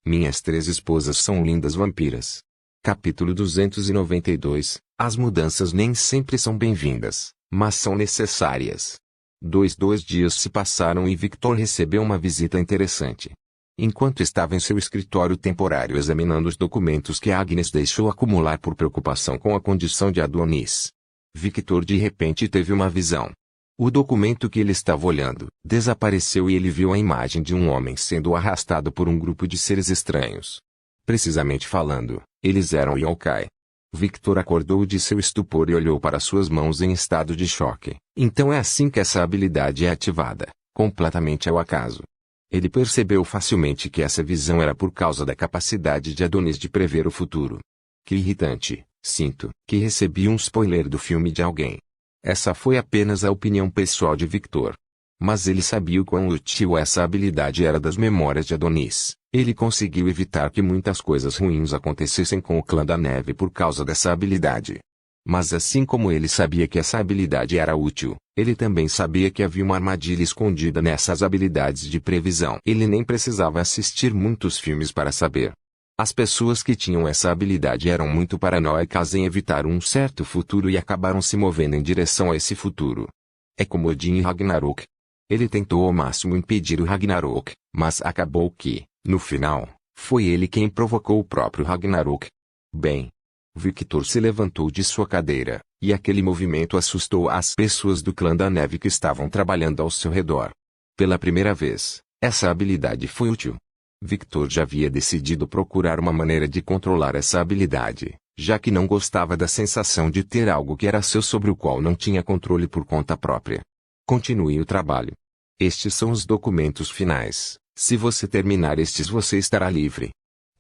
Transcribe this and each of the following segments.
Minhas 3 esposas são lindas vampiras. Capítulo 292. As mudanças nem sempre são bem-vindas, mas são necessárias. Dois dias se passaram e Victor recebeu uma visita interessante. Enquanto estava em seu escritório temporário examinando os documentos que Agnes deixou acumular por preocupação com a condição de Adonis, Victor de repente teve uma visão. O documento que ele estava olhando desapareceu e ele viu a imagem de um homem sendo arrastado por um grupo de seres estranhos. Precisamente falando, eles eram yokai. Victor acordou de seu estupor e olhou para suas mãos em estado de choque. Então é assim que essa habilidade é ativada, completamente ao acaso. Ele percebeu facilmente que essa visão era por causa da capacidade de Adonis de prever o futuro. Que irritante, sinto que recebi um spoiler do filme de alguém. Essa foi apenas a opinião pessoal de Victor. Mas ele sabia o quão útil essa habilidade era das memórias de Adonis. Ele conseguiu evitar que muitas coisas ruins acontecessem com o clã da neve por causa dessa habilidade. Mas assim como ele sabia que essa habilidade era útil, ele também sabia que havia uma armadilha escondida nessas habilidades de previsão. Ele nem precisava assistir muitos filmes para saber. As pessoas que tinham essa habilidade eram muito paranoicas em evitar um certo futuro e acabaram se movendo em direção a esse futuro. É como Odin em Ragnarok. Ele tentou ao máximo impedir o Ragnarok, mas acabou que, no final, foi ele quem provocou o próprio Ragnarok. Bem, Victor se levantou de sua cadeira, e aquele movimento assustou as pessoas do clã da neve que estavam trabalhando ao seu redor. Pela primeira vez, essa habilidade foi útil. Victor já havia decidido procurar uma maneira de controlar essa habilidade, já que não gostava da sensação de ter algo que era seu sobre o qual não tinha controle por conta própria. Continue o trabalho. Estes são os documentos finais. Se você terminar estes, você estará livre.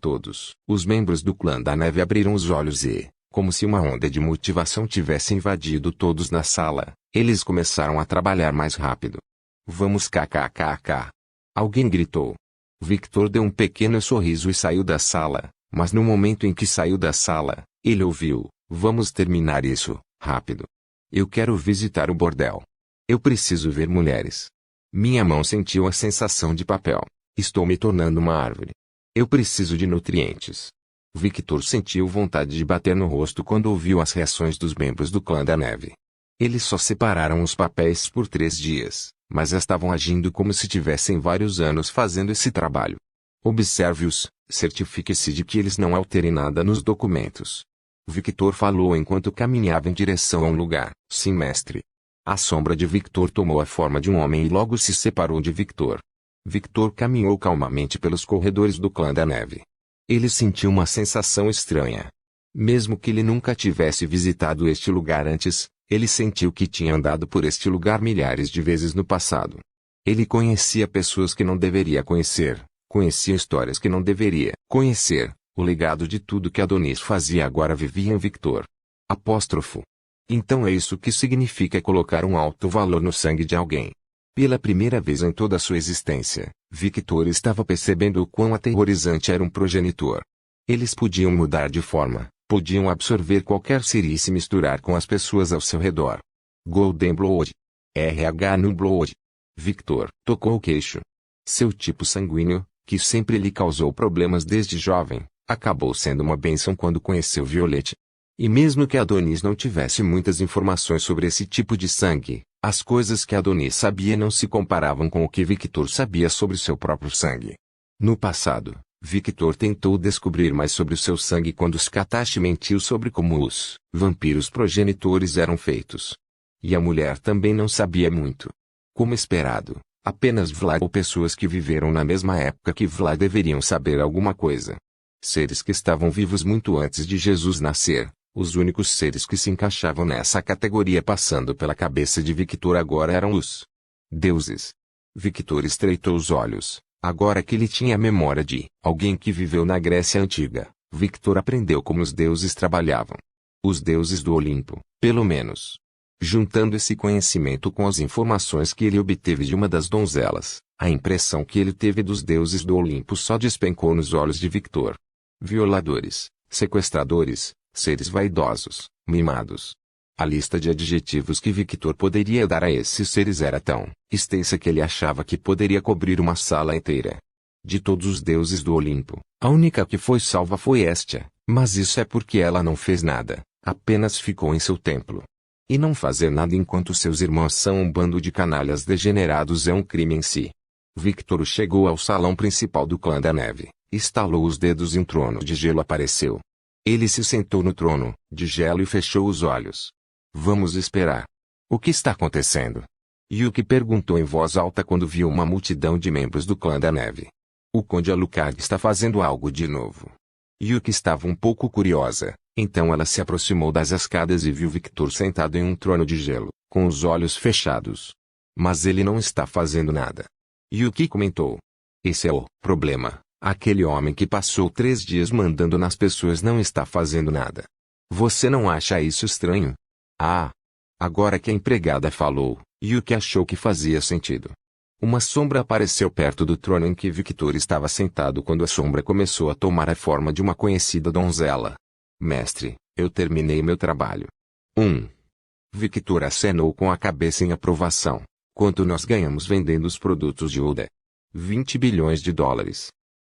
Todos os membros do clã da neve abriram os olhos e, como se uma onda de motivação tivesse invadido todos na sala, eles começaram a trabalhar mais rápido. Vamos kkkk. Alguém gritou. Victor deu um pequeno sorriso e saiu da sala, mas no momento em que saiu da sala, ele ouviu: vamos terminar isso, rápido. Eu quero visitar o bordel. Eu preciso ver mulheres. Minha mão sentiu a sensação de papel. Estou me tornando uma árvore. Eu preciso de nutrientes. Victor sentiu vontade de bater no rosto quando ouviu as reações dos membros do clã da neve. Eles só separaram os papéis por 3 dias, mas estavam agindo como se tivessem vários anos fazendo esse trabalho. Observe-os, certifique-se de que eles não alterem nada nos documentos. Victor falou enquanto caminhava em direção a um lugar. Sim, mestre. A sombra de Victor tomou a forma de um homem e logo se separou de Victor. Victor caminhou calmamente pelos corredores do clã da neve. Ele sentiu uma sensação estranha. Mesmo que ele nunca tivesse visitado este lugar antes, ele sentiu que tinha andado por este lugar milhares de vezes no passado. Ele conhecia pessoas que não deveria conhecer, conhecia histórias que não deveria conhecer, o legado de tudo que Adonis fazia agora vivia em Victor. Apóstrofo. Então é isso que significa colocar um alto valor no sangue de alguém. Pela primeira vez em toda a sua existência, Victor estava percebendo o quão aterrorizante era um progenitor. Eles podiam mudar de forma. Podiam absorver qualquer ser e se misturar com as pessoas ao seu redor. Golden Blood. RH no Blood. Victor tocou o queixo. Seu tipo sanguíneo, que sempre lhe causou problemas desde jovem, acabou sendo uma bênção quando conheceu Violet. E mesmo que Adonis não tivesse muitas informações sobre esse tipo de sangue, as coisas que Adonis sabia não se comparavam com o que Victor sabia sobre seu próprio sangue. No passado, Victor tentou descobrir mais sobre o seu sangue quando Skatashi mentiu sobre como os vampiros progenitores eram feitos. E a mulher também não sabia muito. Como esperado, apenas Vlad ou pessoas que viveram na mesma época que Vlad deveriam saber alguma coisa. Seres que estavam vivos muito antes de Jesus nascer, os únicos seres que se encaixavam nessa categoria passando pela cabeça de Victor agora eram os deuses. Victor estreitou os olhos. Agora que ele tinha a memória de alguém que viveu na Grécia Antiga, Victor aprendeu como os deuses trabalhavam. Os deuses do Olimpo, pelo menos. Juntando esse conhecimento com as informações que ele obteve de uma das donzelas, a impressão que ele teve dos deuses do Olimpo só despencou nos olhos de Victor. Violadores, sequestradores, seres vaidosos, mimados. A lista de adjetivos que Victor poderia dar a esses seres era tão extensa que ele achava que poderia cobrir uma sala inteira. De todos os deuses do Olimpo, a única que foi salva foi Hestia, mas isso é porque ela não fez nada, apenas ficou em seu templo. E não fazer nada enquanto seus irmãos são um bando de canalhas degenerados é um crime em si. Victor chegou ao salão principal do Clã da Neve, estalou os dedos e um trono de gelo apareceu. Ele se sentou no trono de gelo e fechou os olhos. Vamos esperar. O que está acontecendo? Yuki perguntou em voz alta quando viu uma multidão de membros do Clã da Neve. O Conde Alucard está fazendo algo de novo. Yuki estava um pouco curiosa, então ela se aproximou das escadas e viu Victor sentado em um trono de gelo, com os olhos fechados. Mas ele não está fazendo nada. Yuki comentou. Esse é o problema. Aquele homem que passou 3 dias mandando nas pessoas não está fazendo nada. Você não acha isso estranho? Ah! Agora que a empregada falou, Yuki achou que fazia sentido. Uma sombra apareceu perto do trono em que Victor estava sentado quando a sombra começou a tomar a forma de uma conhecida donzela. Mestre, eu terminei meu trabalho. Victor acenou com a cabeça em aprovação. Quanto nós ganhamos vendendo os produtos de Oda? 20 bilhões de dólares.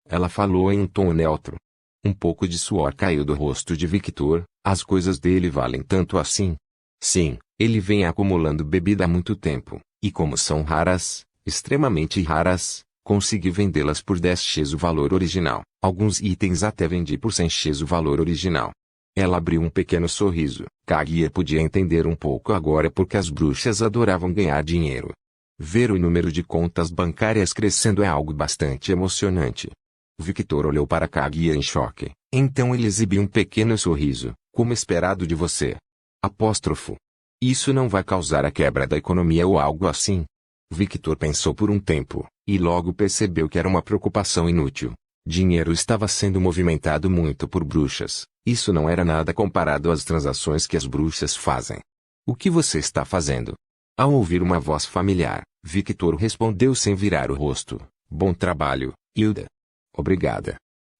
Ela falou em um tom neutro. Um pouco de suor caiu do rosto de Victor. As coisas dele valem tanto assim? Sim, ele vem acumulando bebida há muito tempo, e como são raras, extremamente raras, consegui vendê-las por 10x o valor original. Alguns itens até vendi por 100x o valor original. Ela abriu um pequeno sorriso. Kaguya podia entender um pouco agora porque as bruxas adoravam ganhar dinheiro. Ver o número de contas bancárias crescendo é algo bastante emocionante. Victor olhou para Kaguya em choque. Então ele exibiu um pequeno sorriso, como esperado de você. Apóstrofo. Isso não vai causar a quebra da economia ou algo assim? Victor pensou por um tempo, e logo percebeu que era uma preocupação inútil. Dinheiro estava sendo movimentado muito por bruxas. Isso não era nada comparado às transações que as bruxas fazem. O que você está fazendo? Ao ouvir uma voz familiar, Victor respondeu sem virar o rosto. Bom trabalho, Hilda. Obrigada.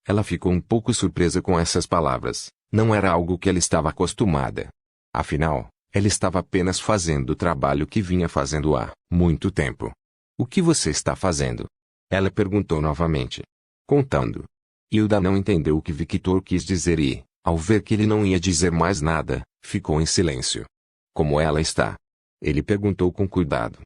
Ela ficou um pouco surpresa com essas palavras. Não era algo que ela estava acostumada. Afinal, ela estava apenas fazendo o trabalho que vinha fazendo há muito tempo. O que você está fazendo? Ela perguntou novamente. Contando. Hilda não entendeu o que Victor quis dizer e, ao ver que ele não ia dizer mais nada, ficou em silêncio. Como ela está? Ele perguntou com cuidado.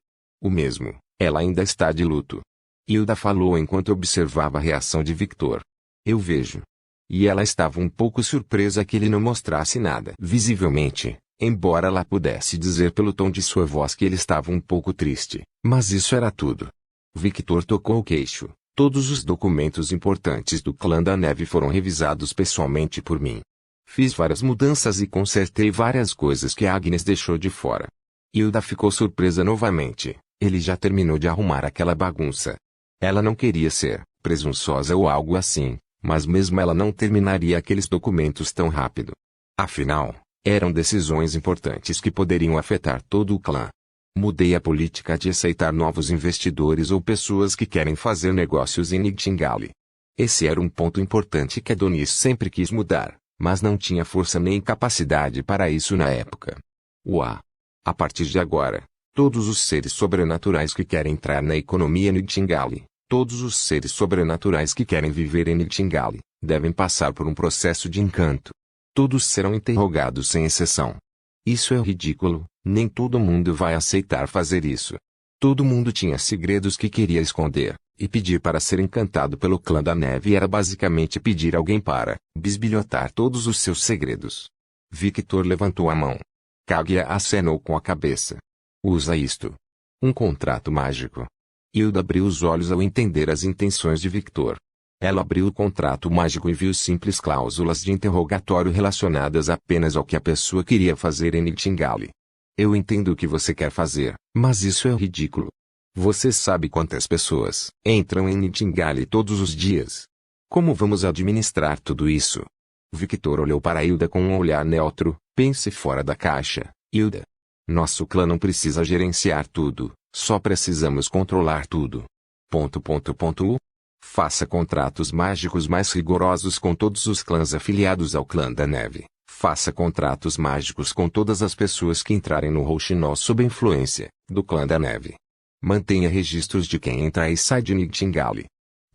O mesmo, ela ainda está de luto. Hilda falou enquanto observava a reação de Victor. Eu vejo. E ela estava um pouco surpresa que ele não mostrasse nada. Visivelmente, embora ela pudesse dizer pelo tom de sua voz que ele estava um pouco triste, mas isso era tudo. Victor tocou o queixo. Todos os documentos importantes do Clã da Neve foram revisados pessoalmente por mim. Fiz várias mudanças e consertei várias coisas que Agnes deixou de fora. Hilda ficou surpresa novamente. Ele já terminou de arrumar aquela bagunça. Ela não queria ser presunçosa ou algo assim, mas mesmo ela não terminaria aqueles documentos tão rápido. Afinal, eram decisões importantes que poderiam afetar todo o clã. Mudei a política de aceitar novos investidores ou pessoas que querem fazer negócios em Nightingale. Esse era um ponto importante que Adonis sempre quis mudar, mas não tinha força nem capacidade para isso na época. A partir de agora, todos os seres sobrenaturais que querem entrar na economia Nightingale, todos os seres sobrenaturais que querem viver em Nightingale, devem passar por um processo de encanto. Todos serão interrogados sem exceção. Isso é ridículo, nem todo mundo vai aceitar fazer isso. Todo mundo tinha segredos que queria esconder, e pedir para ser encantado pelo Clã da Neve era basicamente pedir alguém para bisbilhotar todos os seus segredos. Victor levantou a mão. Kaguya acenou com a cabeça. Usa isto. Um contrato mágico. Hilda abriu os olhos ao entender as intenções de Victor. Ela abriu o contrato mágico e viu simples cláusulas de interrogatório relacionadas apenas ao que a pessoa queria fazer em Nightingale. Eu entendo o que você quer fazer, mas isso é ridículo. Você sabe quantas pessoas entram em Nightingale todos os dias? Como vamos administrar tudo isso? Victor olhou para Hilda com um olhar neutro. Pense fora da caixa, Hilda. Nosso clã não precisa gerenciar tudo, só precisamos controlar tudo. Faça contratos mágicos mais rigorosos com todos os clãs afiliados ao Clã da Neve. Faça contratos mágicos com todas as pessoas que entrarem no Rouxinol sob influência do Clã da Neve. Mantenha registros de quem entra e sai de Nightingale.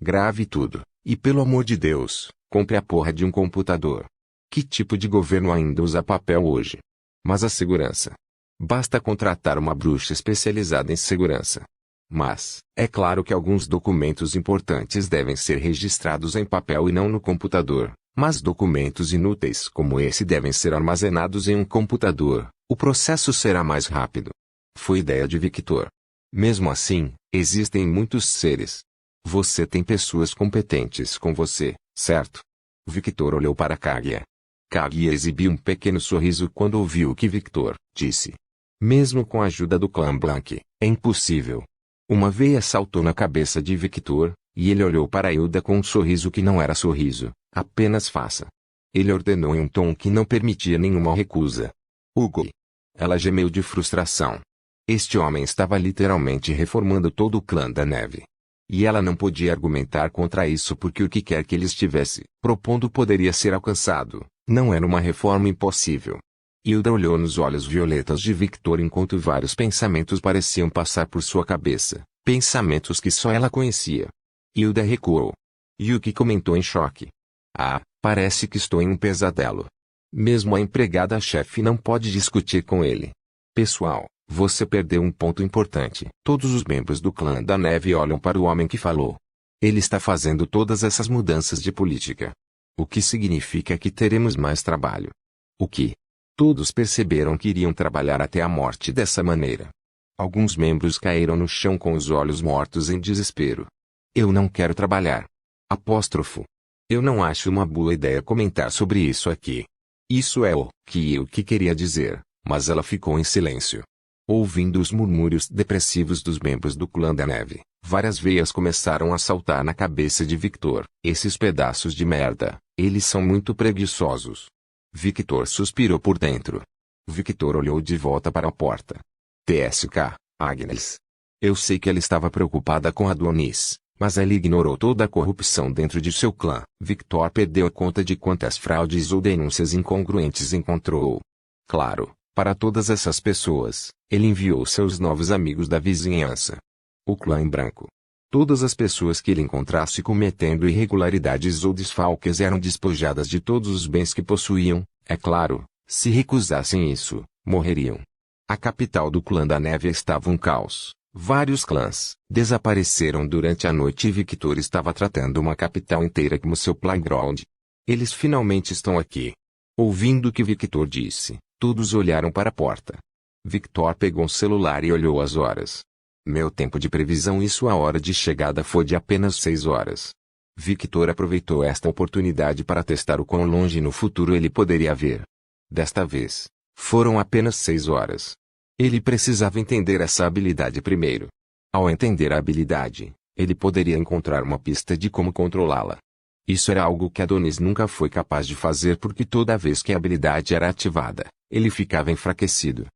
Grave tudo, e pelo amor de Deus, compre a porra de um computador. Que tipo de governo ainda usa papel hoje? Mas a segurança. Basta contratar uma bruxa especializada em segurança. Mas, é claro que alguns documentos importantes devem ser registrados em papel e não no computador, mas documentos inúteis como esse devem ser armazenados em um computador. O processo será mais rápido. Foi ideia de Victor. Mesmo assim, existem muitos seres. Você tem pessoas competentes com você, certo? Victor olhou para Kaguya. Kaguya exibiu um pequeno sorriso quando ouviu o que Victor disse. Mesmo com a ajuda do clã Blanc, é impossível. Uma veia saltou na cabeça de Victor, e ele olhou para Hilda com um sorriso que não era sorriso, apenas faça. Ele ordenou em um tom que não permitia nenhuma recusa. Hugo. Ela gemeu de frustração. Este homem estava literalmente reformando todo o clã da neve. E ela não podia argumentar contra isso porque o que quer que ele estivesse propondo poderia ser alcançado. Não era uma reforma impossível. Hilda olhou nos olhos violetas de Victor enquanto vários pensamentos pareciam passar por sua cabeça. Pensamentos que só ela conhecia. Hilda recuou. Yuki comentou em choque. Ah, parece que estou em um pesadelo. Mesmo a empregada-chefe não pode discutir com ele. Pessoal, você perdeu um ponto importante. Todos os membros do clã da neve olham para o homem que falou. Ele está fazendo todas essas mudanças de política. O que significa que teremos mais trabalho. O que? Todos perceberam que iriam trabalhar até a morte dessa maneira. Alguns membros caíram no chão com os olhos mortos em desespero. Eu não quero trabalhar. Apóstrofo. Eu não acho uma boa ideia comentar sobre isso aqui. Isso é o que eu queria dizer, mas ela ficou em silêncio. Ouvindo os murmúrios depressivos dos membros do clã da neve, várias veias começaram a saltar na cabeça de Victor. Esses pedaços de merda, eles são muito preguiçosos. Victor suspirou por dentro. Victor olhou de volta para a porta. TSK, Agnes. Eu sei que ela estava preocupada com Adonis, mas ela ignorou toda a corrupção dentro de seu clã. Victor perdeu a conta de quantas fraudes ou denúncias incongruentes encontrou. Claro, para todas essas pessoas, ele enviou seus novos amigos da vizinhança. O clã em branco. Todas as pessoas que ele encontrasse cometendo irregularidades ou desfalques eram despojadas de todos os bens que possuíam, é claro, se recusassem isso, morreriam. A capital do clã da neve estava um caos. Vários clãs desapareceram durante a noite e Victor estava tratando uma capital inteira como seu playground. Eles finalmente estão aqui. Ouvindo o que Victor disse, todos olharam para a porta. Victor pegou um celular e olhou as horas. Meu tempo de previsão e sua hora de chegada foi de apenas 6 horas. Victor aproveitou esta oportunidade para testar o quão longe no futuro ele poderia ver. Desta vez, foram apenas 6 horas. Ele precisava entender essa habilidade primeiro. Ao entender a habilidade, ele poderia encontrar uma pista de como controlá-la. Isso era algo que Adonis nunca foi capaz de fazer porque toda vez que a habilidade era ativada, ele ficava enfraquecido.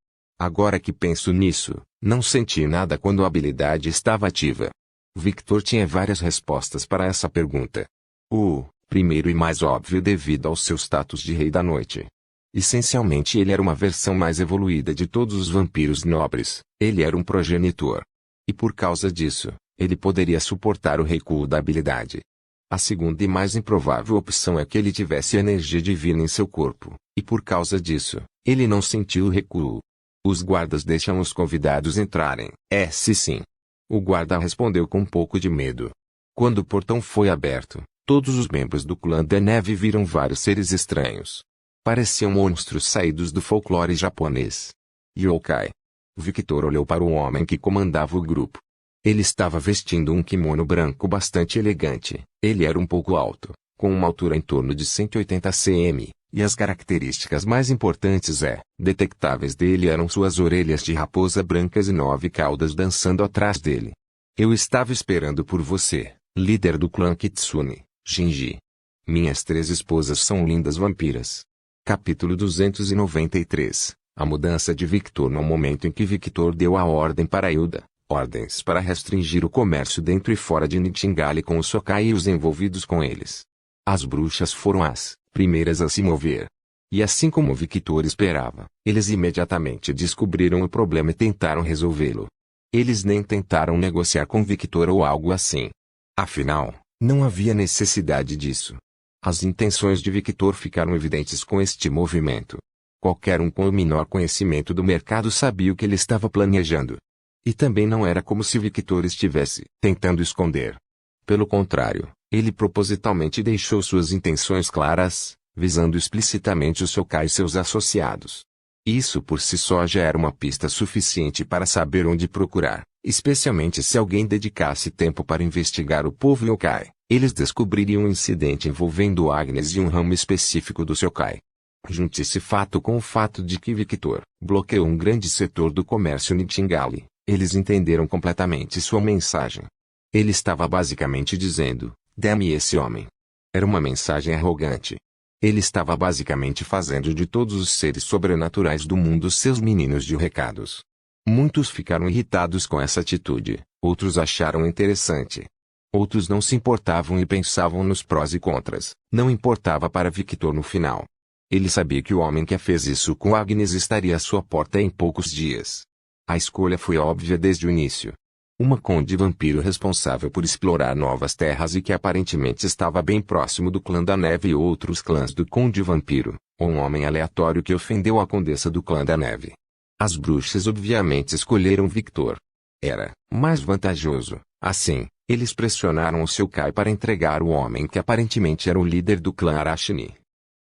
Agora que penso nisso, não senti nada quando a habilidade estava ativa. Victor tinha várias respostas para essa pergunta. O primeiro e mais óbvio devido ao seu status de Rei da Noite. Essencialmente ele era uma versão mais evoluída de todos os vampiros nobres, ele era um progenitor. E por causa disso, ele poderia suportar o recuo da habilidade. A segunda e mais improvável opção é que ele tivesse energia divina em seu corpo, e por causa disso, ele não sentiu o recuo. Os guardas deixam os convidados entrarem. Sim. O guarda respondeu com um pouco de medo. Quando o portão foi aberto, todos os membros do clã da neve viram vários seres estranhos. Pareciam monstros saídos do folclore japonês. Yokai. Victor olhou para o homem que comandava o grupo. Ele estava vestindo um kimono branco bastante elegante. Ele era um pouco alto, com uma altura em torno de 180 cm. E as características mais importantes detectáveis dele eram suas orelhas de raposa brancas e 9 caudas dançando atrás dele. Eu estava esperando por você, líder do clã Kitsune, Shinji. Minhas 3 esposas são lindas vampiras. Capítulo 293. A mudança de Victor no momento em que Victor deu a ordem para Hilda. Ordens para restringir o comércio dentro e fora de Nightingale com os Sokai e os envolvidos com eles. As bruxas foram as primeiras a se mover. E assim como Victor esperava, eles imediatamente descobriram o problema e tentaram resolvê-lo. Eles nem tentaram negociar com Victor ou algo assim. Afinal, Não havia necessidade disso. As intenções de Victor ficaram evidentes com este movimento. Qualquer um com o menor conhecimento do mercado sabia o que ele estava planejando. E também não era como se Victor estivesse tentando esconder. Pelo contrário, ele propositalmente deixou suas intenções claras, visando explicitamente o Sokai e seus associados. Isso por si só já era uma pista suficiente para saber onde procurar, especialmente se alguém dedicasse tempo para investigar o povo yokai. Eles descobririam um incidente envolvendo Agnes e um ramo específico do Sokai. Junte esse fato com o fato de que Victor bloqueou um grande setor do comércio Nightingale. Eles entenderam completamente sua mensagem. Ele estava basicamente dizendo: dê-me esse homem. Era uma mensagem arrogante. Ele estava basicamente fazendo de todos os seres sobrenaturais do mundo seus meninos de recados. Muitos ficaram irritados com essa atitude, outros acharam interessante. Outros não se importavam e pensavam nos prós e contras. Não importava para Victor no final. Ele sabia que o homem que fez isso com Agnes estaria à sua porta em poucos dias. A escolha foi óbvia desde o início. Uma conde vampiro responsável por explorar novas terras e que aparentemente estava bem próximo do clã da neve e outros clãs do conde vampiro, ou um homem aleatório que ofendeu a condessa do clã da neve. As bruxas obviamente escolheram Victor. Era mais vantajoso. Assim, eles pressionaram o Sokai para entregar o homem que aparentemente era o líder do clã Arashni.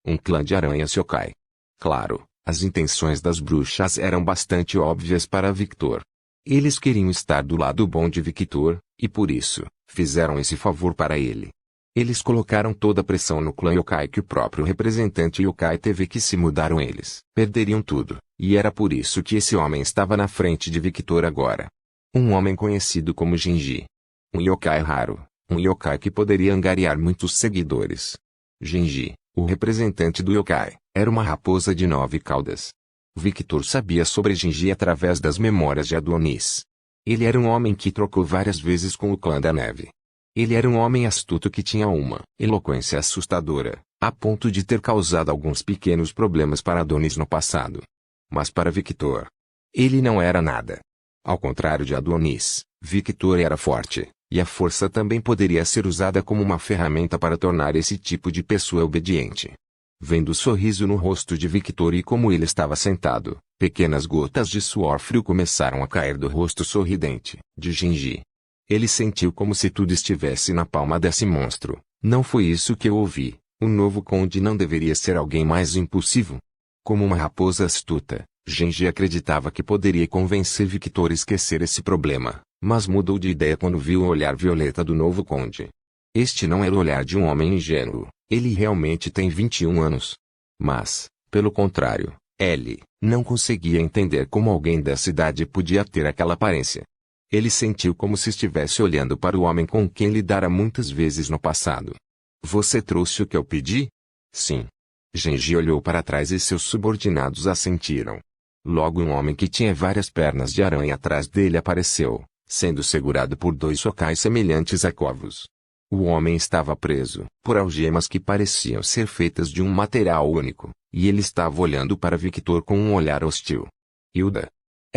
Um clã de aranha Sokai. Claro, as intenções das bruxas eram bastante óbvias para Victor. Eles queriam estar do lado bom de Victor, e por isso, fizeram esse favor para ele. Eles colocaram toda a pressão no clã yokai que o próprio representante yokai teve que se mudar com eles. Perderiam tudo, e era por isso que esse homem estava na frente de Victor agora. Um homem conhecido como Genji. Um yokai raro, um yokai que poderia angariar muitos seguidores. Genji, o representante do yokai, era uma raposa de 9 caudas. Victor sabia sobre Genji através das memórias de Adonis. Ele era um homem que trocou várias vezes com o clã da neve. Ele era um homem astuto que tinha uma eloquência assustadora, a ponto de ter causado alguns pequenos problemas para Adonis no passado. Mas para Victor, ele não era nada. Ao contrário de Adonis, Victor era forte, e a força também poderia ser usada como uma ferramenta para tornar esse tipo de pessoa obediente. Vendo o sorriso no rosto de Victor e como ele estava sentado, pequenas gotas de suor frio começaram a cair do rosto sorridente de Genji. Ele sentiu como se tudo estivesse na palma desse monstro. Não foi isso que eu ouvi. O novo conde não deveria ser alguém mais impulsivo. Como uma raposa astuta, Genji acreditava que poderia convencer Victor a esquecer esse problema, mas mudou de ideia quando viu o olhar violeta do novo conde. Este não era o olhar de um homem ingênuo. Ele realmente tem 21 anos. Mas, pelo contrário, ele não conseguia entender como alguém dessa idade podia ter aquela aparência. Ele sentiu como se estivesse olhando para o homem com quem lidara muitas vezes no passado. Você trouxe o que eu pedi? Sim. Genji olhou para trás e seus subordinados assentiram. Logo um homem que tinha várias pernas de aranha atrás dele apareceu, sendo segurado por 2 sokais semelhantes a corvos. O homem estava preso por algemas que pareciam ser feitas de um material único, e ele estava olhando para Victor com um olhar hostil. Hilda.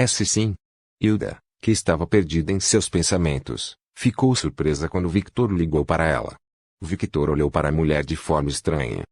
Sim. Hilda, que estava perdida em seus pensamentos, ficou surpresa quando Victor ligou para ela. Victor olhou para a mulher de forma estranha.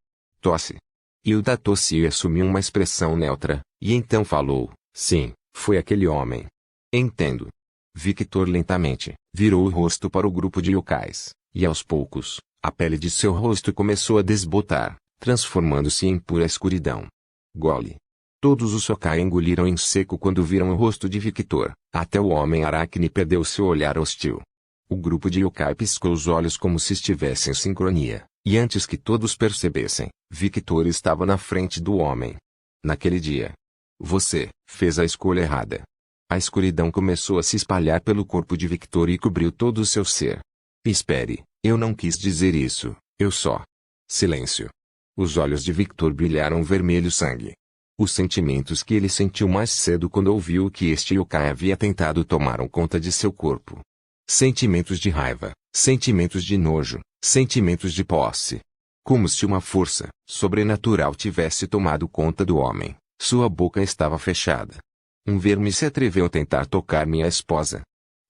Tosse. Hilda tossiu e assumiu uma expressão neutra, e então falou: sim, foi aquele homem. Entendo. Victor lentamente virou o rosto para o grupo de yokais. E aos poucos, a pele de seu rosto começou a desbotar, transformando-se em pura escuridão. Gole. Todos os Sokai engoliram em seco quando viram o rosto de Victor, até o homem Aracne perdeu seu olhar hostil. O grupo de yokai piscou os olhos como se estivesse em sincronia, e antes que todos percebessem, Victor estava na frente do homem. Naquele dia, você fez a escolha errada. A escuridão começou a se espalhar pelo corpo de Victor e cobriu todo o seu ser. Espere, eu não quis dizer isso, eu só. Silêncio. Os olhos de Victor brilharam vermelho sangue. Os sentimentos que ele sentiu mais cedo quando ouviu que este yokai havia tentado tomaram conta de seu corpo. Sentimentos de raiva, sentimentos de nojo, sentimentos de posse. Como se uma força sobrenatural tivesse tomado conta do homem, sua boca estava fechada. Um verme se atreveu a tentar tocar minha esposa.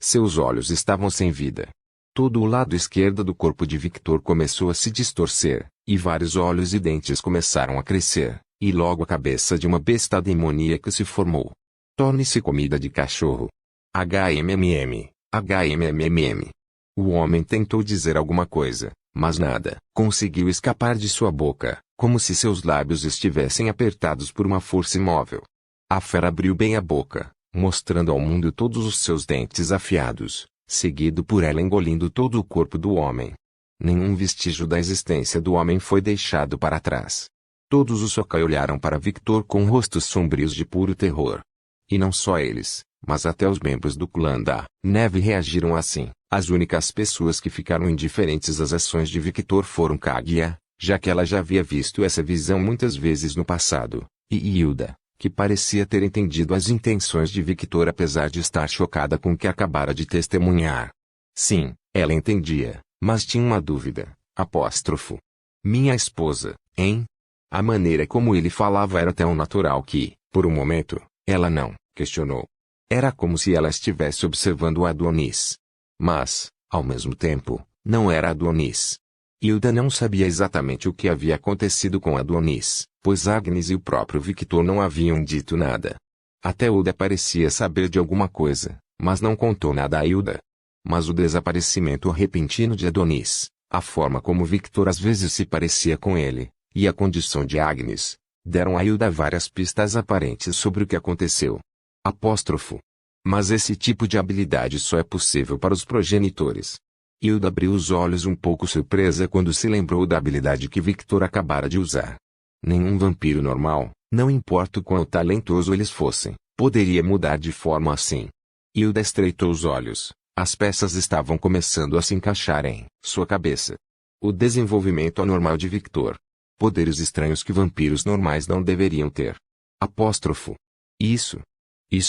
Seus olhos estavam sem vida. Todo o lado esquerdo do corpo de Victor começou a se distorcer, e vários olhos e dentes começaram a crescer, e logo a cabeça de uma besta demoníaca se formou. Torne-se comida de cachorro. HMMM, HMMM. O homem tentou dizer alguma coisa, mas nada conseguiu escapar de sua boca, como se seus lábios estivessem apertados por uma força imóvel. A fera abriu bem a boca, mostrando ao mundo todos os seus dentes afiados, seguido por ela engolindo todo o corpo do homem. Nenhum vestígio da existência do homem foi deixado para trás. Todos os Sokai olharam para Victor com rostos sombrios de puro terror. E não só eles, mas até os membros do clã da Neve reagiram assim. As únicas pessoas que ficaram indiferentes às ações de Victor foram Kaguya, já que ela já havia visto essa visão muitas vezes no passado, e Hilda, que parecia ter entendido as intenções de Victor apesar de estar chocada com o que acabara de testemunhar. Sim, ela entendia, mas tinha uma dúvida. Apóstrofo. Minha esposa, hein? A maneira como ele falava era tão natural que, por um momento, ela não questionou. Era como se ela estivesse observando Adonis. Mas, ao mesmo tempo, não era Adonis. Hilda não sabia exatamente o que havia acontecido com Adonis, pois Agnes e o próprio Victor não haviam dito nada. Até Hilda parecia saber de alguma coisa, mas não contou nada a Hilda. Mas o desaparecimento repentino de Adonis, a forma como Victor às vezes se parecia com ele, e a condição de Agnes, deram a Hilda várias pistas aparentes sobre o que aconteceu. Apóstrofo. Mas esse tipo de habilidade só é possível para os progenitores. Hilda abriu os olhos um pouco surpresa quando se lembrou da habilidade que Victor acabara de usar. Nenhum vampiro normal, não importa o quão talentoso eles fossem, poderia mudar de forma assim. Hilda estreitou os olhos. As peças estavam começando a se encaixar em sua cabeça. O desenvolvimento anormal de Victor. Poderes estranhos que vampiros normais não deveriam ter. Apóstrofo. Isso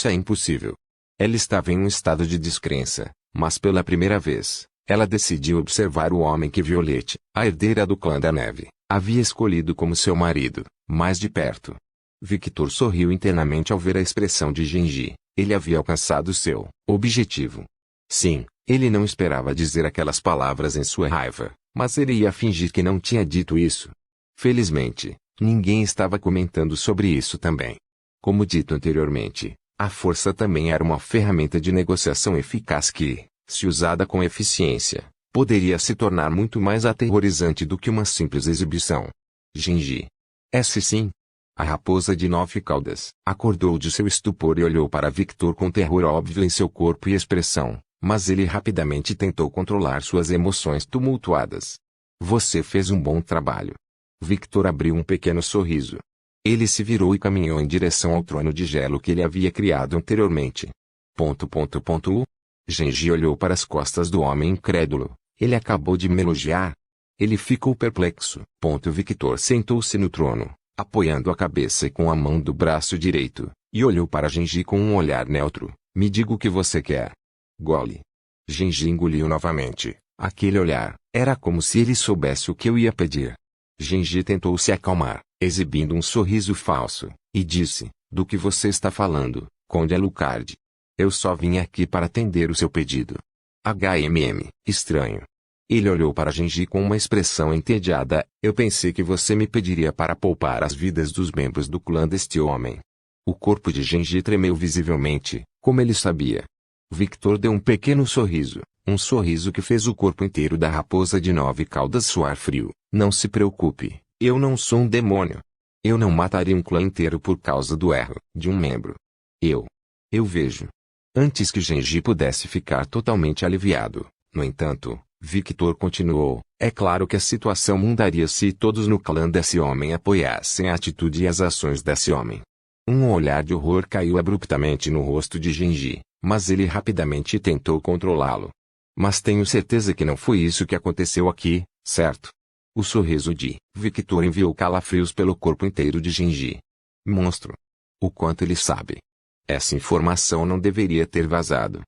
é impossível. Ela estava em um estado de descrença, mas pela primeira vez, ela decidiu observar o homem que Violette, a herdeira do clã da Neve, havia escolhido como seu marido, mais de perto. Victor sorriu internamente ao ver a expressão de Genji. Ele havia alcançado seu objetivo. Sim, ele não esperava dizer aquelas palavras em sua raiva, mas ele ia fingir que não tinha dito isso. Felizmente, ninguém estava comentando sobre isso também. Como dito anteriormente, a força também era uma ferramenta de negociação eficaz que, se usada com eficiência, poderia se tornar muito mais aterrorizante do que uma simples exibição. Genji. Sim. A raposa de 9 caudas acordou de seu estupor e olhou para Victor com terror óbvio em seu corpo e expressão, mas ele rapidamente tentou controlar suas emoções tumultuadas. Você fez um bom trabalho. Victor abriu um pequeno sorriso. Ele se virou e caminhou em direção ao trono de gelo que ele havia criado anteriormente. Genji olhou para as costas do homem incrédulo. Ele acabou de me elogiar? Ele ficou perplexo. Victor sentou-se no trono, apoiando a cabeça com a mão do braço direito, e olhou para Genji com um olhar neutro. Me diga o que você quer. Gole. Genji engoliu novamente. Aquele olhar, era como se ele soubesse o que eu ia pedir. Genji tentou se acalmar, exibindo um sorriso falso, e disse, do que você está falando, Conde Alucard? Eu só vim aqui para atender o seu pedido. Estranho. Ele olhou para Genji com uma expressão entediada. Eu pensei que você me pediria para poupar as vidas dos membros do clã deste homem. O corpo de Genji tremeu visivelmente, como ele sabia. Victor deu um pequeno sorriso, um sorriso que fez o corpo inteiro da raposa de 9 caudas suar frio. Não se preocupe, eu não sou um demônio. Eu não mataria um clã inteiro por causa do erro de um membro. Eu vejo. Antes que Genji pudesse ficar totalmente aliviado, no entanto, Victor continuou, é claro que a situação mudaria se todos no clã desse homem apoiassem a atitude e as ações desse homem. Um olhar de horror caiu abruptamente no rosto de Genji, mas ele rapidamente tentou controlá-lo. Mas tenho certeza que não foi isso que aconteceu aqui, certo? O sorriso de Victor enviou calafrios pelo corpo inteiro de Genji. Monstro! O quanto ele sabe. Essa informação não deveria ter vazado.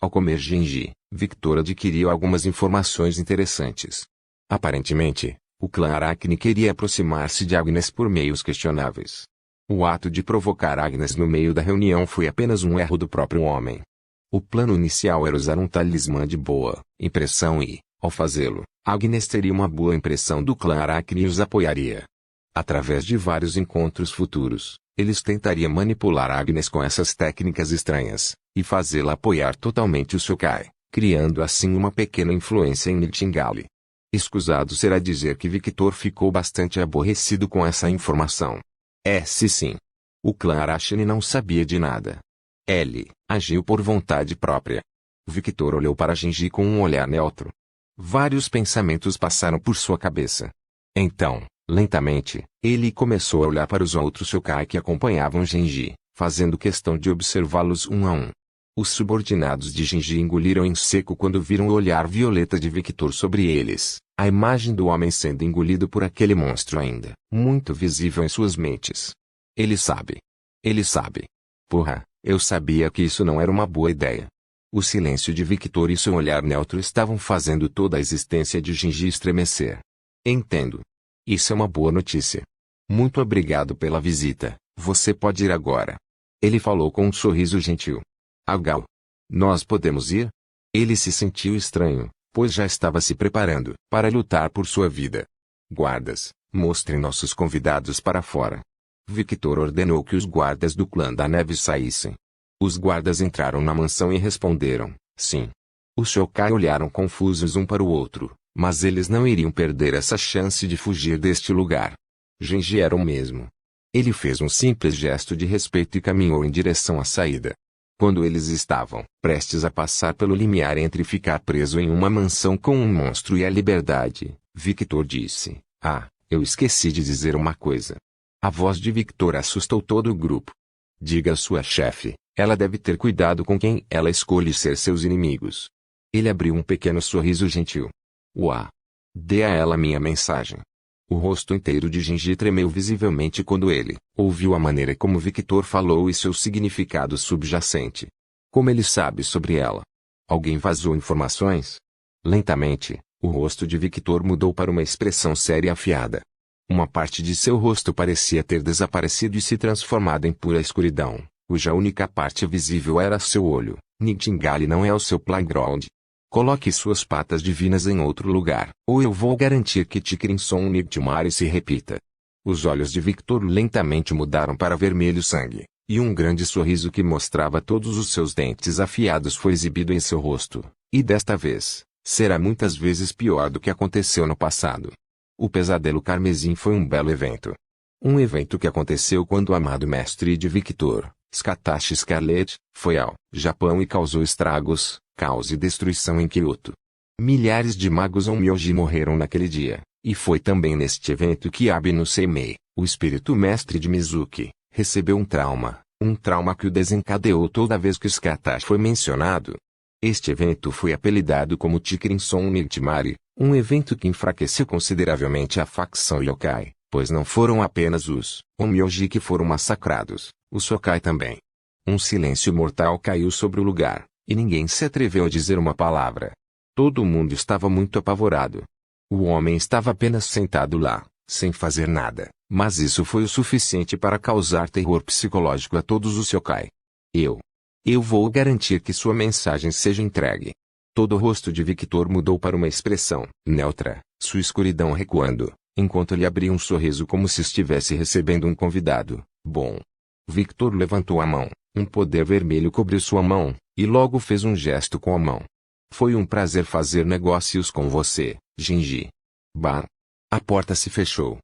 Ao comer Genji, Victor adquiriu algumas informações interessantes. Aparentemente, o clã Aracne queria aproximar-se de Agnes por meios questionáveis. O ato de provocar Agnes no meio da reunião foi apenas um erro do próprio homem. O plano inicial era usar um talismã de boa impressão e, ao fazê-lo, Agnes teria uma boa impressão do clã Aracne e os apoiaria. Através de vários encontros futuros, eles tentariam manipular Agnes com essas técnicas estranhas, e fazê-la apoiar totalmente o Shokai, criando assim uma pequena influência em Nightingale. Escusado será dizer que Victor ficou bastante aborrecido com essa informação. Se sim. O clã Arachne não sabia de nada. Ele agiu por vontade própria. Victor olhou para Genji com um olhar neutro. Vários pensamentos passaram por sua cabeça. Então, lentamente, ele começou a olhar para os outros Shokai que acompanhavam Genji, fazendo questão de observá-los um a um. Os subordinados de Genji engoliram em seco quando viram o olhar violeta de Victor sobre eles, a imagem do homem sendo engolido por aquele monstro ainda, muito visível em suas mentes. Ele sabe. Ele sabe. Porra, eu sabia que isso não era uma boa ideia. O silêncio de Victor e seu olhar neutro estavam fazendo toda a existência de Genji estremecer. Entendo. Isso é uma boa notícia. Muito obrigado pela visita, você pode ir agora. Ele falou com um sorriso gentil. Agal. Nós podemos ir? Ele se sentiu estranho, pois já estava se preparando para lutar por sua vida. Guardas, mostrem nossos convidados para fora. Victor ordenou que os guardas do clã da neve saíssem. Os guardas entraram na mansão e responderam, sim. Os Shokai olharam confusos um para o outro, mas eles não iriam perder essa chance de fugir deste lugar. Genji era o mesmo. Ele fez um simples gesto de respeito e caminhou em direção à saída. Quando eles estavam prestes a passar pelo limiar entre ficar preso em uma mansão com um monstro e a liberdade, Victor disse, eu esqueci de dizer uma coisa. A voz de Victor assustou todo o grupo. Diga à sua chefe, ela deve ter cuidado com quem ela escolhe ser seus inimigos. Ele abriu um pequeno sorriso gentil. Dê a ela minha mensagem. O rosto inteiro de Genji tremeu visivelmente quando ele ouviu a maneira como Victor falou e seu significado subjacente. Como ele sabe sobre ela? Alguém vazou informações? Lentamente, o rosto de Victor mudou para uma expressão séria e afiada. Uma parte de seu rosto parecia ter desaparecido e se transformado em pura escuridão, cuja única parte visível era seu olho. Nightingale não é o seu playground. Coloque suas patas divinas em outro lugar, ou eu vou garantir que Tikrinson Nightmare se repita. Os olhos de Victor lentamente mudaram para vermelho sangue, e um grande sorriso que mostrava todos os seus dentes afiados foi exibido em seu rosto, e desta vez, será muitas vezes pior do que aconteceu no passado. O pesadelo carmesim foi um belo evento. Um evento que aconteceu quando o amado mestre de Victor, Scatashi Scarlet, foi ao Japão e causou estragos, caos e destruição em Kyoto. Milhares de magos Onmyoji morreram naquele dia, e foi também neste evento que Abeno Seimei, o espírito mestre de Mizuki, recebeu um trauma que o desencadeou toda vez que Scatashi foi mencionado. Este evento foi apelidado como Tikrinson Nightmare, um evento que enfraqueceu consideravelmente a facção Yokai, pois não foram apenas os Onmyoji que foram massacrados, os Shokai também. Um silêncio mortal caiu sobre o lugar, e ninguém se atreveu a dizer uma palavra. Todo mundo estava muito apavorado. O homem estava apenas sentado lá, sem fazer nada, mas isso foi o suficiente para causar terror psicológico a todos os Shokai. Eu vou garantir que sua mensagem seja entregue. Todo o rosto de Victor mudou para uma expressão neutra, sua escuridão recuando, enquanto ele abria um sorriso como se estivesse recebendo um convidado. Bom. Victor levantou a mão, um poder vermelho cobriu sua mão, e logo fez um gesto com a mão. Foi um prazer fazer negócios com você, Genji. A porta se fechou.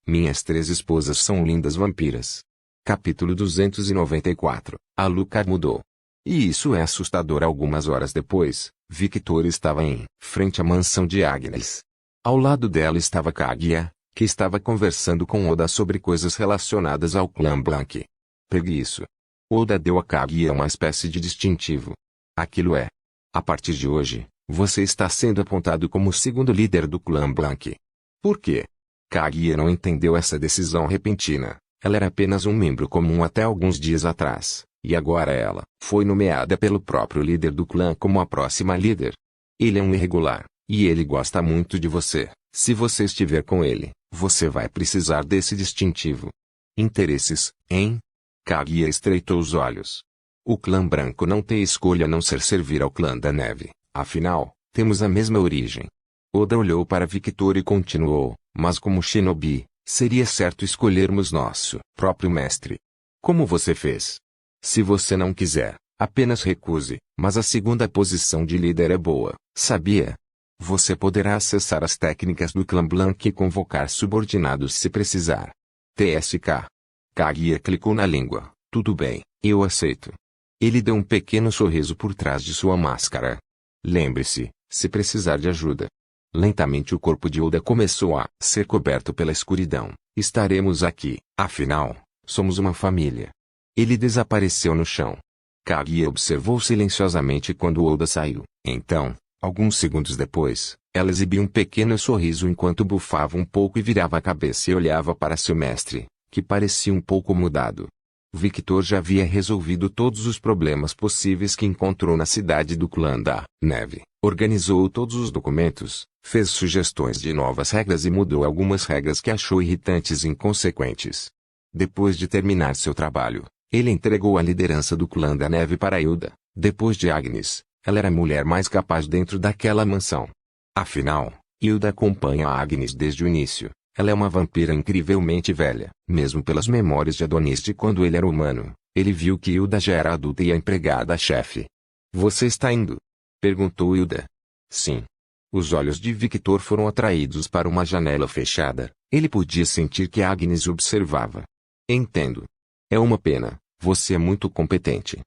Minhas 3 esposas são lindas vampiras. Capítulo 294. A Luca mudou. E isso é assustador. Algumas horas depois, Victor estava em frente à mansão de Agnes. Ao lado dela estava Kaguya, que estava conversando com Oda sobre coisas relacionadas ao clã Blanc. Pegue isso. Oda deu a Kaguya uma espécie de distintivo. Aquilo é. A partir de hoje, você está sendo apontado como o segundo líder do clã Blanc. Por quê? Kaguya não entendeu essa decisão repentina. Ela era apenas um membro comum até alguns dias atrás, e agora ela foi nomeada pelo próprio líder do clã como a próxima líder. Ele é um irregular, e ele gosta muito de você. Se você estiver com ele, você vai precisar desse distintivo. Interesses, hein? Kaguya estreitou os olhos. O clã branco não tem escolha a não ser servir ao clã da neve, afinal, temos a mesma origem. Oda olhou para Victor e continuou, mas como shinobi, seria certo escolhermos nosso próprio mestre. Como você fez? Se você não quiser, apenas recuse, mas a segunda posição de líder é boa, sabia? Você poderá acessar as técnicas do clã Blanc e convocar subordinados se precisar. TSK. Kaguya clicou na língua. Tudo bem, eu aceito. Ele deu um pequeno sorriso por trás de sua máscara. Lembre-se, se precisar de ajuda. Lentamente o corpo de Oda começou a ser coberto pela escuridão. Estaremos aqui, afinal, somos uma família. Ele desapareceu no chão. Kaguya observou silenciosamente quando Oda saiu. Então, alguns segundos depois, ela exibiu um pequeno sorriso enquanto bufava um pouco e virava a cabeça e olhava para seu mestre, que parecia um pouco mudado. Victor já havia resolvido todos os problemas possíveis que encontrou na cidade do clã da neve, organizou todos os documentos, fez sugestões de novas regras e mudou algumas regras que achou irritantes e inconsequentes. Depois de terminar seu trabalho, ele entregou a liderança do clã da neve para Hilda. Depois de Agnes, ela era a mulher mais capaz dentro daquela mansão. Afinal, Hilda acompanha a Agnes desde o início. Ela é uma vampira incrivelmente velha. Mesmo pelas memórias de Adonis de quando ele era humano, ele viu que Hilda já era adulta e a empregada-chefe. Você está indo? Perguntou Hilda. Sim. Os olhos de Victor foram atraídos para uma janela fechada. Ele podia sentir que Agnes observava. Entendo. É uma pena, você é muito competente.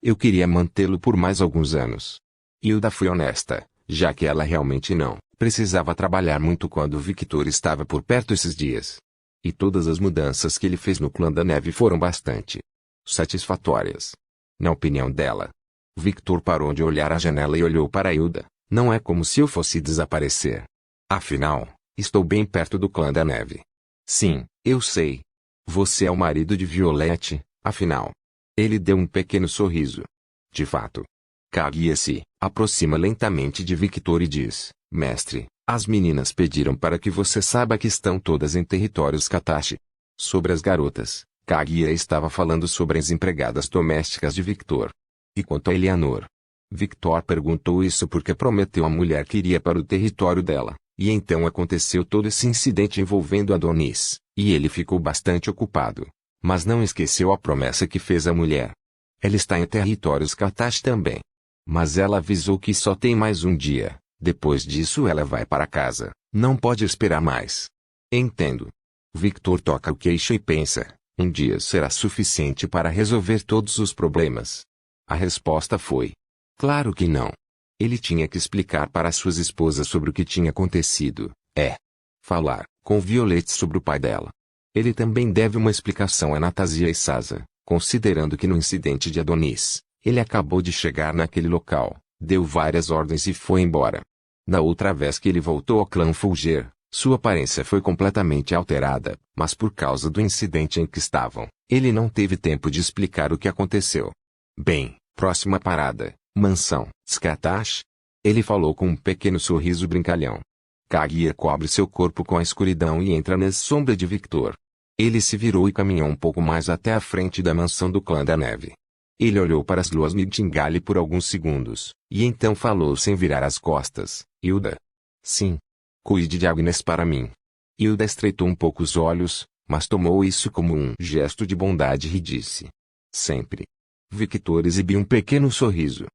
Eu queria mantê-lo por mais alguns anos. Hilda foi honesta, já que ela realmente não precisava trabalhar muito quando Victor estava por perto esses dias. E todas as mudanças que ele fez no clã da neve foram bastante satisfatórias. Na opinião dela. Victor parou de olhar a janela e olhou para Hilda. Não é como se eu fosse desaparecer. Afinal, estou bem perto do clã da neve. Sim, eu sei. Você é o marido de Violette, afinal. Ele deu um pequeno sorriso. De fato. Kaguya se aproxima lentamente de Victor e diz, mestre, as meninas pediram para que você saiba que estão todas em territórios Katashi. Sobre as garotas, Kaguya estava falando sobre as empregadas domésticas de Victor. E quanto a Eleanor? Victor perguntou isso porque prometeu à mulher que iria para o território dela, e então aconteceu todo esse incidente envolvendo Adonis, e ele ficou bastante ocupado. Mas não esqueceu a promessa que fez à mulher. Ela está em territórios Katashi também. Mas ela avisou que só tem mais um dia. Depois disso ela vai para casa. Não pode esperar mais. Entendo. Victor toca o queixo e pensa, um dia será suficiente para resolver todos os problemas. A resposta foi, claro que não. Ele tinha que explicar para suas esposas sobre o que tinha acontecido. Falar com Violette sobre o pai dela. Ele também deve uma explicação a Natásia e Sasa, considerando que no incidente de Adonis, ele acabou de chegar naquele local, deu várias ordens e foi embora. Na outra vez que ele voltou ao clã Fulger, sua aparência foi completamente alterada, mas por causa do incidente em que estavam, ele não teve tempo de explicar o que aconteceu. Bem, próxima parada, mansão, Katashi. Ele falou com um pequeno sorriso brincalhão. Kaguya cobre seu corpo com a escuridão e entra na sombra de Victor. Ele se virou e caminhou um pouco mais até a frente da mansão do clã da neve. Ele olhou para as luas Nightingale por alguns segundos, e então falou sem virar as costas, Hilda. Sim. Cuide de Agnes para mim. Hilda estreitou um pouco os olhos, mas tomou isso como um gesto de bondade e disse. Sempre. Victor exibiu um pequeno sorriso.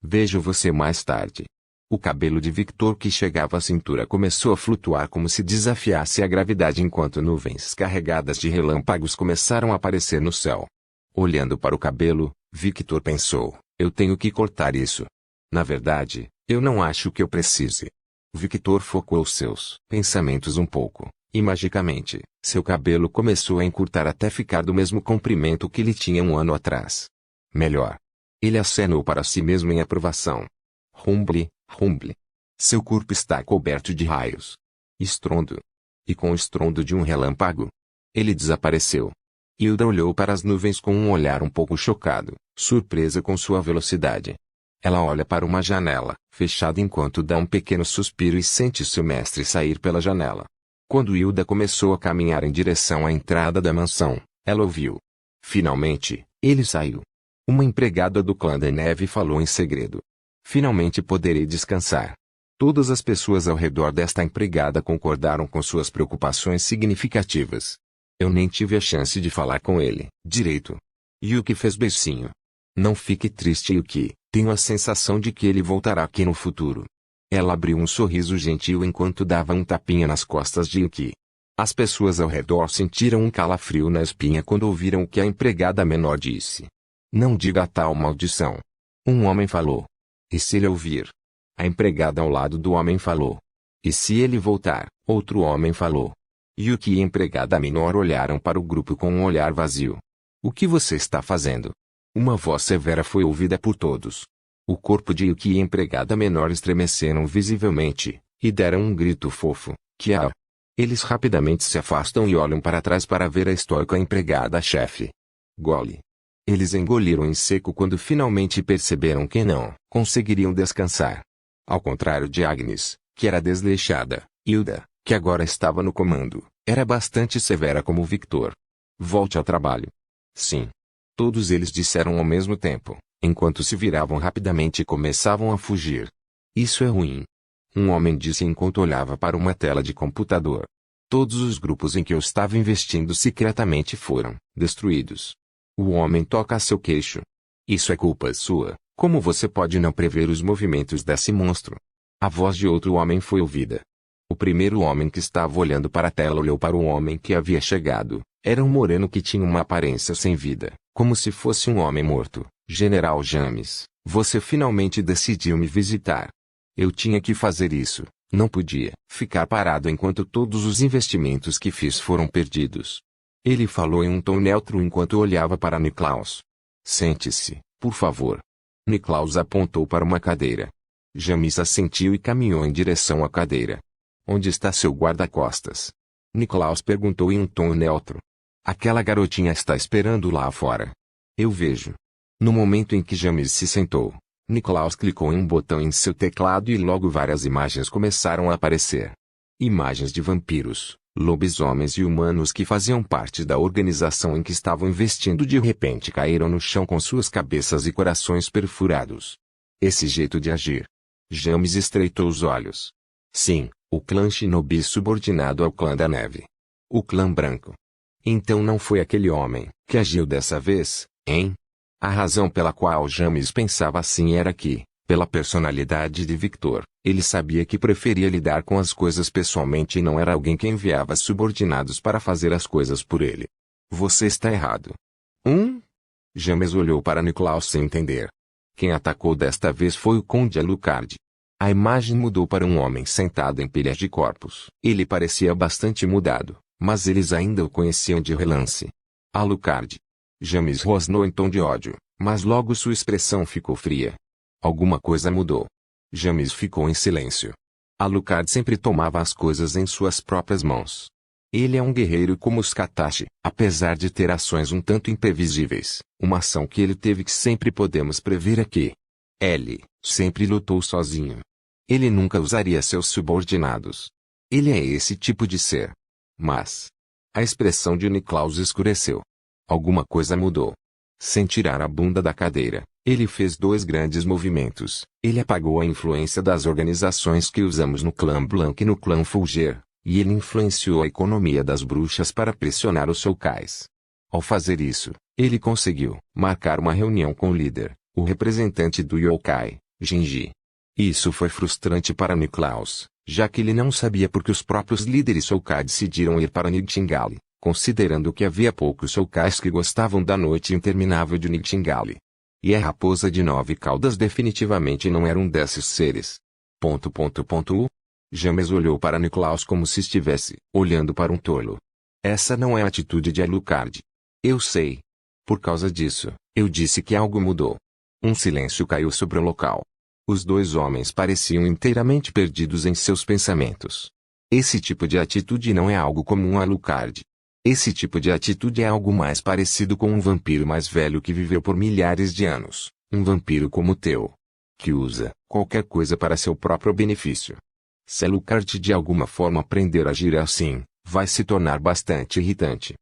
Vejo você mais tarde. O cabelo de Victor que chegava à cintura começou a flutuar como se desafiasse a gravidade enquanto nuvens carregadas de relâmpagos começaram a aparecer no céu. Olhando para o cabelo, Victor pensou, eu tenho que cortar isso. Na verdade, eu não acho que eu precise. Victor focou seus pensamentos um pouco, e magicamente, seu cabelo começou a encurtar até ficar do mesmo comprimento que ele tinha um ano atrás. Melhor. Ele acenou para si mesmo em aprovação. Rumble, rumble. Seu corpo está coberto de raios. Estrondo. E com o estrondo de um relâmpago, ele desapareceu. Hilda olhou para as nuvens com um olhar um pouco chocado, surpresa com sua velocidade. Ela olha para uma janela, fechada enquanto dá um pequeno suspiro e sente seu mestre sair pela janela. Quando Hilda começou a caminhar em direção à entrada da mansão, ela ouviu. Finalmente, ele saiu. Uma empregada do clã da neve falou em segredo. Finalmente poderei descansar. Todas as pessoas ao redor desta empregada concordaram com suas preocupações significativas. Eu nem tive a chance de falar com ele, direito. Yuki fez beicinho. Não fique triste, Yuki, tenho a sensação de que ele voltará aqui no futuro. Ela abriu um sorriso gentil enquanto dava um tapinha nas costas de Yuki. As pessoas ao redor sentiram um calafrio na espinha quando ouviram o que a empregada menor disse. Não diga tal maldição. Um homem falou. E se ele ouvir? A empregada ao lado do homem falou. E se ele voltar? Outro homem falou. Yuki e a empregada menor olharam para o grupo com um olhar vazio. O que você está fazendo? Uma voz severa foi ouvida por todos. O corpo de Yuki e a empregada menor estremeceram visivelmente, e deram um grito fofo, que é. Eles rapidamente se afastam e olham para trás para ver a estoica empregada-chefe. Gole. Eles engoliram em seco quando finalmente perceberam que não conseguiriam descansar. Ao contrário de Agnes, que era desleixada, Hilda, que agora estava no comando, era bastante severa como Victor. Volte ao trabalho. Sim. Todos eles disseram ao mesmo tempo, enquanto se viravam rapidamente e começavam a fugir. Isso é ruim. Um homem disse enquanto olhava para uma tela de computador. Todos os grupos em que eu estava investindo secretamente foram destruídos. O homem toca seu queixo. Isso é culpa sua. Como você pode não prever os movimentos desse monstro? A voz de outro homem foi ouvida. O primeiro homem que estava olhando para a tela olhou para o homem que havia chegado. Era um moreno que tinha uma aparência sem vida, como se fosse um homem morto. General James, você finalmente decidiu me visitar. Eu tinha que fazer isso. Não podia ficar parado enquanto todos os investimentos que fiz foram perdidos. Ele falou em um tom neutro enquanto olhava para Niklaus. Sente-se, por favor. Niklaus apontou para uma cadeira. James assentiu e caminhou em direção à cadeira. Onde está seu guarda-costas? Niklaus perguntou em um tom neutro. Aquela garotinha está esperando lá fora. Eu vejo. No momento em que James se sentou, Niklaus clicou em um botão em seu teclado e logo várias imagens começaram a aparecer. Imagens de vampiros, lobisomens e humanos que faziam parte da organização em que estavam investindo de repente caíram no chão com suas cabeças e corações perfurados. Esse jeito de agir. James estreitou os olhos. Sim, o clã Shinobi subordinado ao clã da neve. O clã branco. Então não foi aquele homem que agiu dessa vez, hein? A razão pela qual James pensava assim era que, pela personalidade de Victor, ele sabia que preferia lidar com as coisas pessoalmente e não era alguém que enviava subordinados para fazer as coisas por ele. Você está errado. James olhou para Niklaus sem entender. Quem atacou desta vez foi o Conde Alucard. A imagem mudou para um homem sentado em pilhas de corpos. Ele parecia bastante mudado, mas eles ainda o conheciam de relance. Alucard. James rosnou em tom de ódio, mas logo sua expressão ficou fria. Alguma coisa mudou. James ficou em silêncio. Alucard sempre tomava as coisas em suas próprias mãos. Ele é um guerreiro como os Katashi, apesar de ter ações um tanto imprevisíveis. Uma ação que ele teve que sempre podemos prever é que ele sempre lutou sozinho. Ele nunca usaria seus subordinados. Ele é esse tipo de ser. Mas a expressão de Niklaus escureceu. Alguma coisa mudou. Sem tirar a bunda da cadeira, ele fez dois grandes movimentos. Ele apagou a influência das organizações que usamos no clã Blanc e no clã Fulger, e ele influenciou a economia das bruxas para pressionar os Soukais. Ao fazer isso, ele conseguiu marcar uma reunião com o líder, o representante do Yokai, Genji. Isso foi frustrante para Niklaus, já que ele não sabia por que os próprios líderes Soukai decidiram ir para Nightingale, considerando que havia poucos Soukais que gostavam da noite interminável de Nightingale. E a raposa de 9 caudas definitivamente não era um desses seres. James olhou para Niklaus como se estivesse olhando para um tolo. Essa não é a atitude de Alucard. Eu sei. Por causa disso, eu disse que algo mudou. Um silêncio caiu sobre o local. Os dois homens pareciam inteiramente perdidos em seus pensamentos. Esse tipo de atitude não é algo comum a Alucard. Esse tipo de atitude é algo mais parecido com um vampiro mais velho que viveu por milhares de anos, um vampiro como o teu, que usa qualquer coisa para seu próprio benefício. Se Alucard de alguma forma aprender a agir assim, vai se tornar bastante irritante.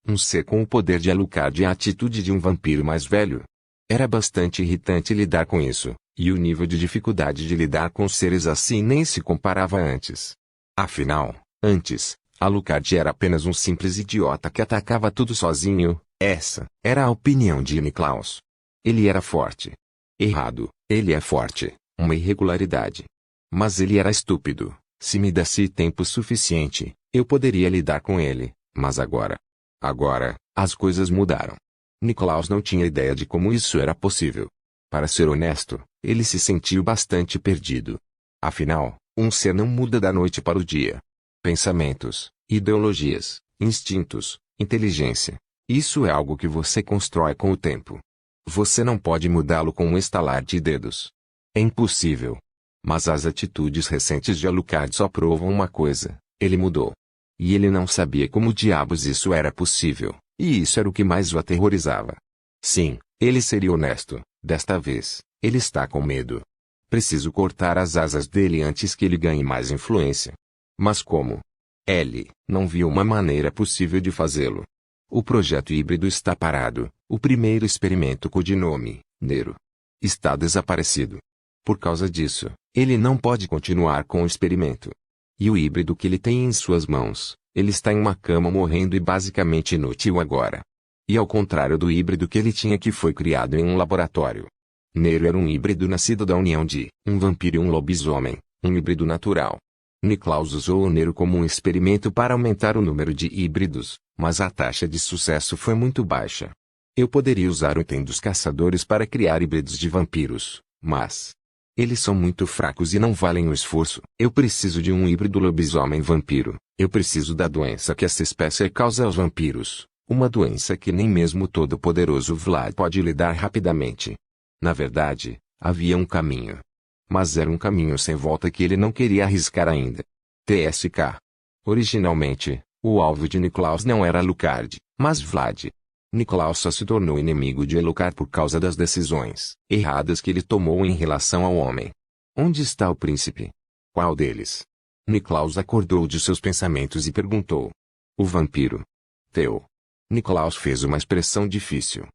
Um ser com o poder de Alucard e a atitude de um vampiro mais velho. Era bastante irritante lidar com isso, e o nível de dificuldade de lidar com seres assim nem se comparava antes. Afinal, antes, Alucard era apenas um simples idiota que atacava tudo sozinho. Essa era a opinião de Niklaus. Ele era forte. Errado, ele é forte, uma irregularidade. Mas ele era estúpido. Se me desse tempo suficiente, eu poderia lidar com ele, mas agora... Agora, as coisas mudaram. Niklaus não tinha ideia de como isso era possível. Para ser honesto, ele se sentiu bastante perdido. Afinal, um ser não muda da noite para o dia. Pensamentos, ideologias, instintos, inteligência. Isso é algo que você constrói com o tempo. Você não pode mudá-lo com um estalar de dedos. É impossível. Mas as atitudes recentes de Alucard só provam uma coisa: ele mudou. E ele não sabia como diabos isso era possível, e isso era o que mais o aterrorizava. Sim, ele seria honesto, desta vez, ele está com medo. Preciso cortar as asas dele antes que ele ganhe mais influência. Mas como? Ele não viu uma maneira possível de fazê-lo. O projeto híbrido está parado, o primeiro experimento codinome, Nero, está desaparecido. Por causa disso, ele não pode continuar com o experimento. E o híbrido que ele tem em suas mãos, ele está em uma cama morrendo e basicamente inútil agora. E ao contrário do híbrido que ele tinha que foi criado em um laboratório. Nero era um híbrido nascido da união de um vampiro e um lobisomem, um híbrido natural. Niklaus usou o Nero como um experimento para aumentar o número de híbridos, mas a taxa de sucesso foi muito baixa. Eu poderia usar o item dos caçadores para criar híbridos de vampiros, mas... eles são muito fracos e não valem o esforço. Eu preciso de um híbrido lobisomem-vampiro. Eu preciso da doença que essa espécie causa aos vampiros. Uma doença que nem mesmo o todo-poderoso Vlad pode lidar rapidamente. Na verdade, havia um caminho. Mas era um caminho sem volta que ele não queria arriscar ainda. TSK. Originalmente, o alvo de Niklaus não era Alucard, mas Vlad. Niklaus só se tornou inimigo de Alucard por causa das decisões erradas que ele tomou em relação ao homem. Onde está o príncipe? Qual deles? Niklaus acordou de seus pensamentos e perguntou. O vampiro. Theo. Niklaus fez uma expressão difícil.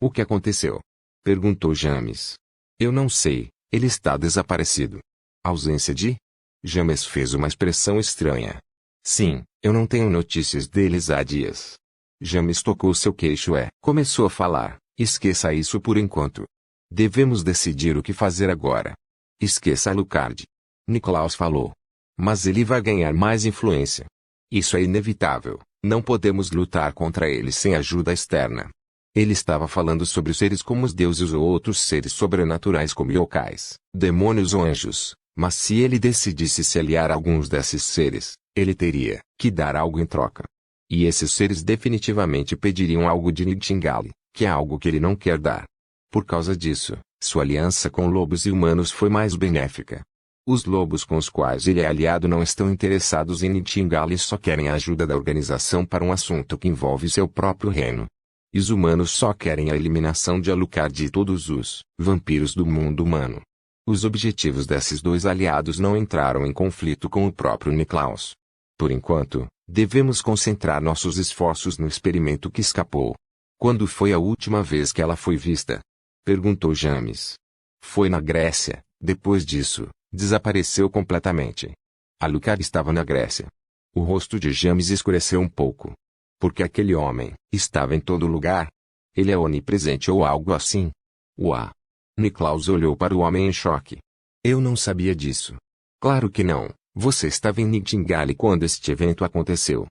O que aconteceu? Perguntou James. Eu não sei, ele está desaparecido. Ausência de? James fez uma expressão estranha. Sim, eu não tenho notícias deles há dias. James tocou seu queixo e começou a falar. Esqueça isso por enquanto. Devemos decidir o que fazer agora. Esqueça Alucard. Niklaus falou. Mas ele vai ganhar mais influência. Isso é inevitável. Não podemos lutar contra ele sem ajuda externa. Ele estava falando sobre seres como os deuses ou outros seres sobrenaturais como yokais, demônios ou anjos. Mas se ele decidisse se aliar a alguns desses seres, ele teria que dar algo em troca. E esses seres definitivamente pediriam algo de Nightingale, que é algo que ele não quer dar. Por causa disso, sua aliança com lobos e humanos foi mais benéfica. Os lobos com os quais ele é aliado não estão interessados em Nightingale e só querem a ajuda da organização para um assunto que envolve seu próprio reino. E os humanos só querem a eliminação de Alucard e todos os vampiros do mundo humano. Os objetivos desses dois aliados não entraram em conflito com o próprio Niklaus. Por enquanto, devemos concentrar nossos esforços no experimento que escapou. Quando foi a última vez que ela foi vista? Perguntou James. Foi na Grécia. Depois disso, desapareceu completamente. Alucard estava na Grécia. O rosto de James escureceu um pouco. Porque aquele homem estava em todo lugar. Ele é onipresente ou algo assim. Uá! Niklaus olhou para o homem em choque. Eu não sabia disso. Claro que não. Você estava em Nightingale quando este evento aconteceu.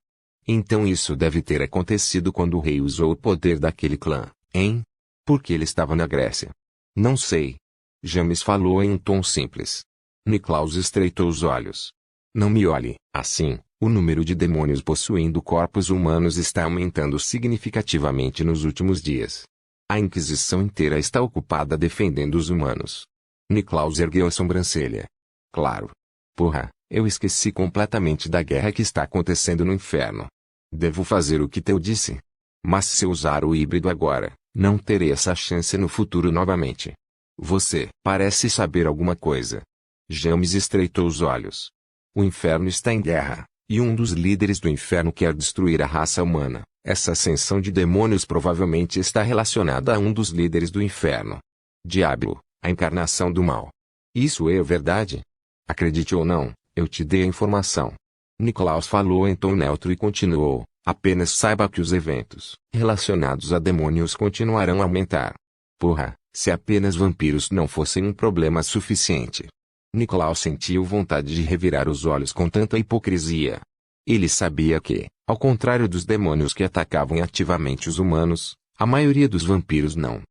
Então isso deve ter acontecido quando o rei usou o poder daquele clã, hein? Porque ele estava na Grécia. Não sei. James falou em um tom simples. Niklaus estreitou os olhos. Não me olhe assim. O número de demônios possuindo corpos humanos está aumentando significativamente nos últimos dias. A Inquisição inteira está ocupada defendendo os humanos. Niklaus ergueu a sobrancelha. Claro. Porra, eu esqueci completamente da guerra que está acontecendo no inferno. Devo fazer o que Theo disse. Mas se eu usar o híbrido agora, não terei essa chance no futuro novamente. Você parece saber alguma coisa. James estreitou os olhos. O inferno está em guerra, e um dos líderes do inferno quer destruir a raça humana. Essa ascensão de demônios provavelmente está relacionada a um dos líderes do inferno. Diabo, a encarnação do mal. Isso é verdade? Acredite ou não, eu te dei a informação. Nicolaus falou em tom neutro e continuou: apenas saiba que os eventos relacionados a demônios continuarão a aumentar. Porra, se apenas vampiros não fossem um problema suficiente. Nicolaus sentiu vontade de revirar os olhos com tanta hipocrisia. Ele sabia que, ao contrário dos demônios que atacavam ativamente os humanos, a maioria dos vampiros não.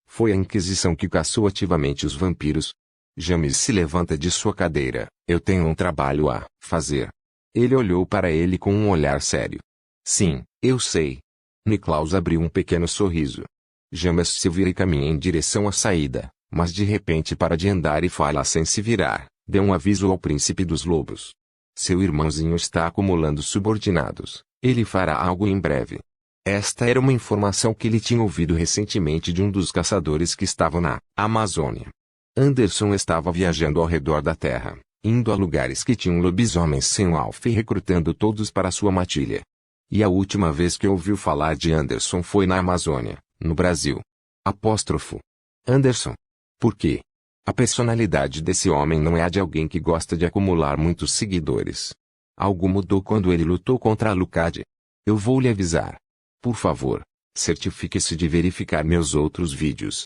Foi a Inquisição que caçou ativamente os vampiros. James se levanta de sua cadeira. Eu tenho um trabalho a fazer. Ele olhou para ele com um olhar sério. Sim, eu sei. Nicolaus abriu um pequeno sorriso. James se vira e caminha em direção à saída, mas de repente para de andar e fala sem se virar. Dê um aviso ao príncipe dos lobos. Seu irmãozinho está acumulando subordinados. Ele fará algo em breve. Esta era uma informação que ele tinha ouvido recentemente de um dos caçadores que estavam na Amazônia. Anderson estava viajando ao redor da Terra, indo a lugares que tinham lobisomens sem alfa e recrutando todos para sua matilha. E a última vez que ouviu falar de Anderson foi na Amazônia, no Brasil. Apóstrofo. Anderson. Por quê? A personalidade desse homem não é a de alguém que gosta de acumular muitos seguidores. Algo mudou quando ele lutou contra Alucard. Eu vou lhe avisar. Por favor, certifique-se de verificar meus outros vídeos.